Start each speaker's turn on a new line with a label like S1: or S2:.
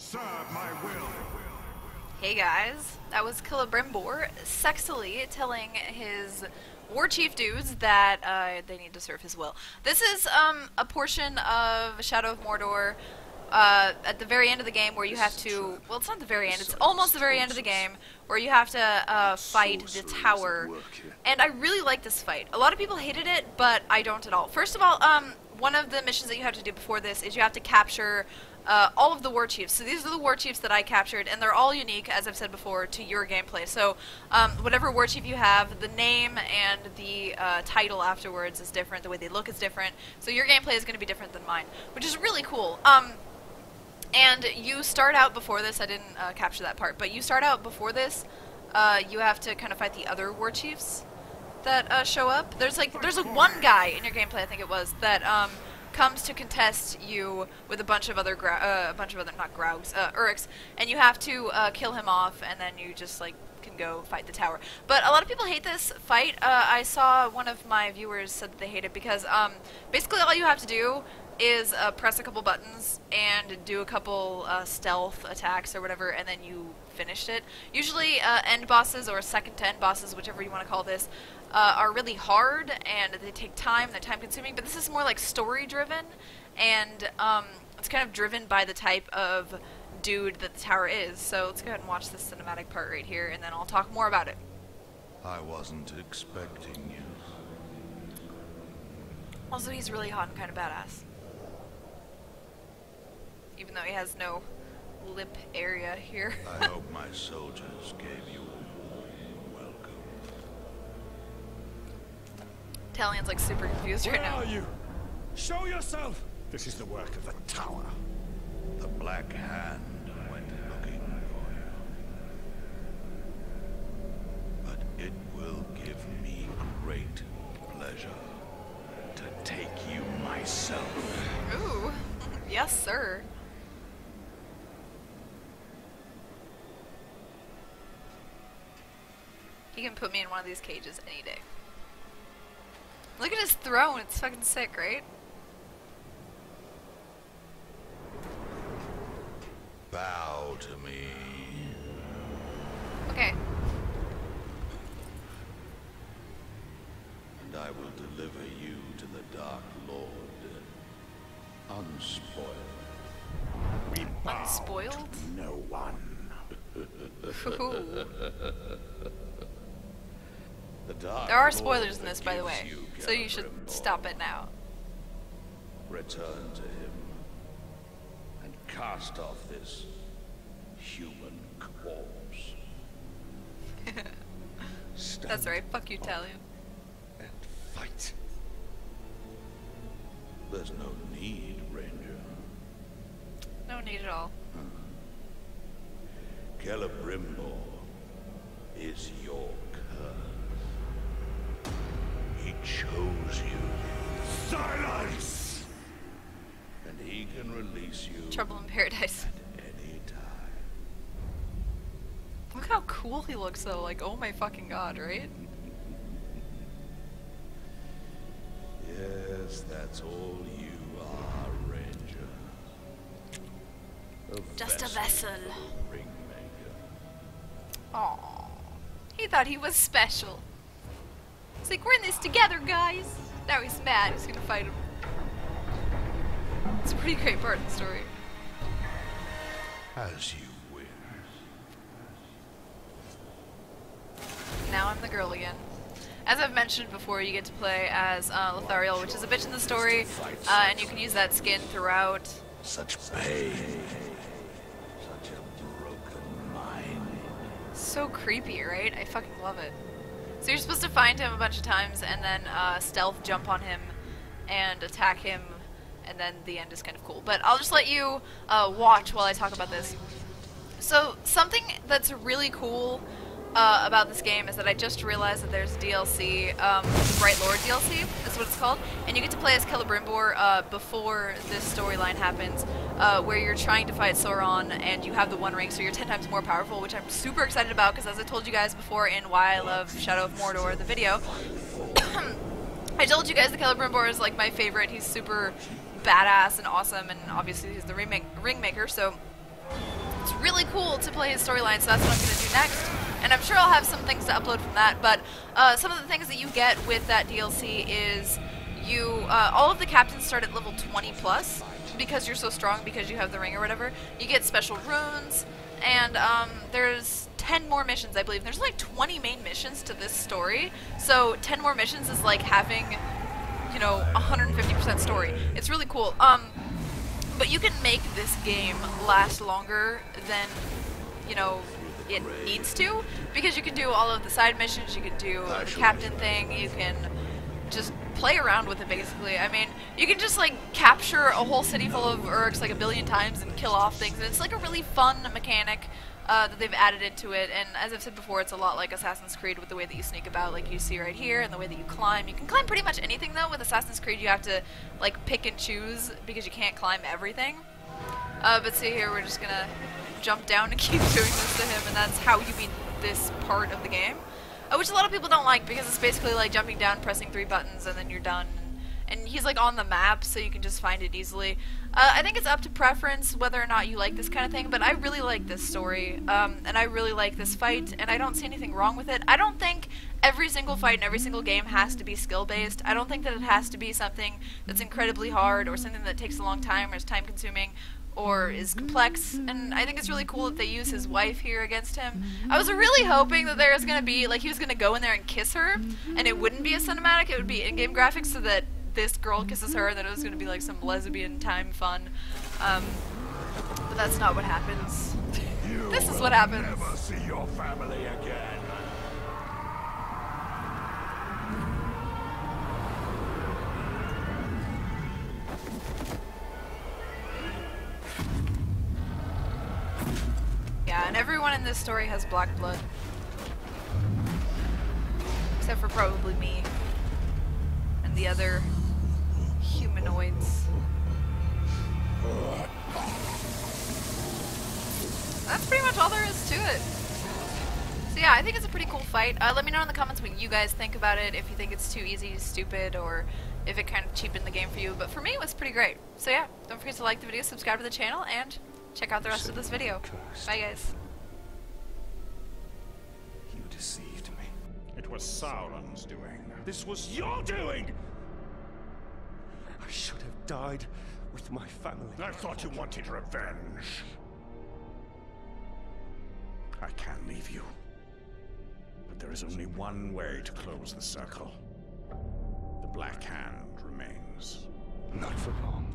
S1: Serve my will.
S2: Hey guys, that was Celebrimbor sexily telling his war chief dudes that they need to serve his will. This is a portion of Shadow of Mordor at the very end of the game where you have to, well, it's not the very end, it's almost the very end of the game where you have to fight the tower. And I really like this fight. A lot of people hated it, but I don't at all. First of all, one of the missions that you have to do before this is you have to capture all of the war chiefs. So these are the war chiefs that I captured, and they're all unique, as I've said before, to your gameplay. So whatever war chief you have, the name and the title afterwards is different, the way they look is different. So your gameplay is going to be different than mine, which is really cool. And you start out before this, I didn't capture that part, but you start out before this, you have to kind of fight the other war chiefs that show up. There's like one guy in your gameplay, I think it was, that comes to contest you with a bunch of other Uruks, and you have to kill him off, and then you just like can go fight the tower. But a lot of people hate this fight. I saw one of my viewers said that they hate it because basically all you have to do is press a couple buttons and do a couple stealth attacks or whatever, and then you finished it. Usually end bosses or second to end bosses, whichever you want to call this, are really hard and they take time, they're time consuming, but this is more like story driven, and it's kind of driven by the type of dude that the tower is. So let's go ahead and watch this cinematic part right here, and then I'll talk more about it.
S1: I wasn't expecting you.
S2: Also, he's really hot and kind of badass. Even though he has no lip area here.
S1: I hope my soldiers gave you a warm welcome.
S2: Talian's like super confused right now.
S3: Where are you? Show yourself! This is the work of the tower.
S1: The Black Hand went looking for you. But it will give me great pleasure to take you myself.
S2: Ooh, yes sir. He can put me in one of these cages any day. Look at his throne, it's fucking sick, right?
S1: Bow to me.
S2: Okay.
S1: And I will deliver you to the Dark Lord, unspoiled.
S3: We bow
S2: Unspoiled?
S3: to no one.
S2: Ooh.
S1: The Dark
S2: There are
S1: Lord
S2: spoilers in this,
S1: that
S2: by the
S1: gives
S2: way,
S1: you
S2: so you should
S1: Celebrimbor.
S2: stop it now.
S1: Return to him and cast off this human corpse. Stand
S2: That's right, fuck you, Talion.
S1: and fight. There's no need, Ranger.
S2: No need at all.
S1: Celebrimbor is your curse. He chose you.
S3: Silence!
S1: And he can release you
S2: Trouble in Paradise.
S1: at any time.
S2: Look how cool he looks though, like oh my fucking god, right?
S1: Yes, that's all you are, Ranger.
S2: Just a vessel.
S1: Ringmaker.
S2: Aww. He thought he was special. It's like, we're in this together, guys. Now he's mad, he's gonna fight him. It's a pretty great part of the story.
S1: As you wish.
S2: Now I'm the girl again. As I've mentioned before, you get to play as Lothariel, which is a bitch in the story, and you can use that skin throughout.
S1: Such pain. Such a broken mind.
S2: So creepy, right? I fucking love it. So you're supposed to find him a bunch of times and then stealth jump on him and attack him, and then the end is kind of cool. But I'll just let you watch while I talk about this. So something that's really cool about this game is that I just realized that there's DLC, Bright Lord DLC, is what it's called, and you get to play as Celebrimbor before this storyline happens, where you're trying to fight Sauron and you have the One Ring, so you're 10 times more powerful, which I'm super excited about, because as I told you guys before in Why I Love Shadow of Mordor, the video, I told you guys that Celebrimbor is like my favorite. He's super badass and awesome, and obviously he's the ringmaker, so really cool to play his storyline, so that's what I'm going to do next. And I'm sure I'll have some things to upload from that, but some of the things that you get with that DLC is all of the captains start at level 20 plus, because you're so strong, because you have the ring or whatever. You get special runes, and there's 10 more missions, I believe. There's like 20 main missions to this story, so 10 more missions is like having, you know, 150% story. It's really cool. But you can make this game last longer than, you know, it needs to, because you can do all of the side missions, you can do the captain thing, you can just play around with it, basically. I mean, you can just, like, capture a whole city full of Urks, like, a billion times and kill off things, and it's, like, a really fun mechanic that they've added into it, and as I've said before, it's a lot like Assassin's Creed with the way that you sneak about, like you see right here, and the way that you climb. You can climb pretty much anything, though. With Assassin's Creed, you have to, like, pick and choose, because you can't climb everything. But see here, we're just gonna jump down and keep doing this to him, and that's how you beat this part of the game. Which a lot of people don't like, because it's basically like jumping down, pressing 3 buttons, and then you're done. And he's like on the map, so you can just find it easily. I think it's up to preference whether or not you like this kind of thing, but I really like this story, and I really like this fight, and I don't see anything wrong with it. I don't think every single fight in every single game has to be skill-based. I don't think that it has to be something that's incredibly hard, or something that takes a long time, or is time-consuming, or is complex, and I think it's really cool that they use his wife here against him. I was really hoping that there was going to be, like, he was going to go in there and kiss her, and it wouldn't be a cinematic, it would be in-game graphics, so that this girl kisses her, and then it was going to be, like, some lesbian time fun. But that's not what happens. This is what happens.
S3: Never see your family again.
S2: Yeah, and everyone in this story has black blood. Except for probably me. And the other humanoids. That's pretty much all there is to it. So yeah, I think it's a pretty cool fight. Let me know in the comments what you guys think about it, if you think it's too easy, stupid, or if it kind of cheapened the game for you. But for me, it was pretty great. So yeah, don't forget to like the video, subscribe to the channel, and check out the rest of this video. Bye, guys.
S3: You deceived me. It was Sauron's doing. This was your doing! I should have died with my family. I thought you wanted revenge. I can leave you. But there is only one way to close the circle. The Black Hand remains. Not for long.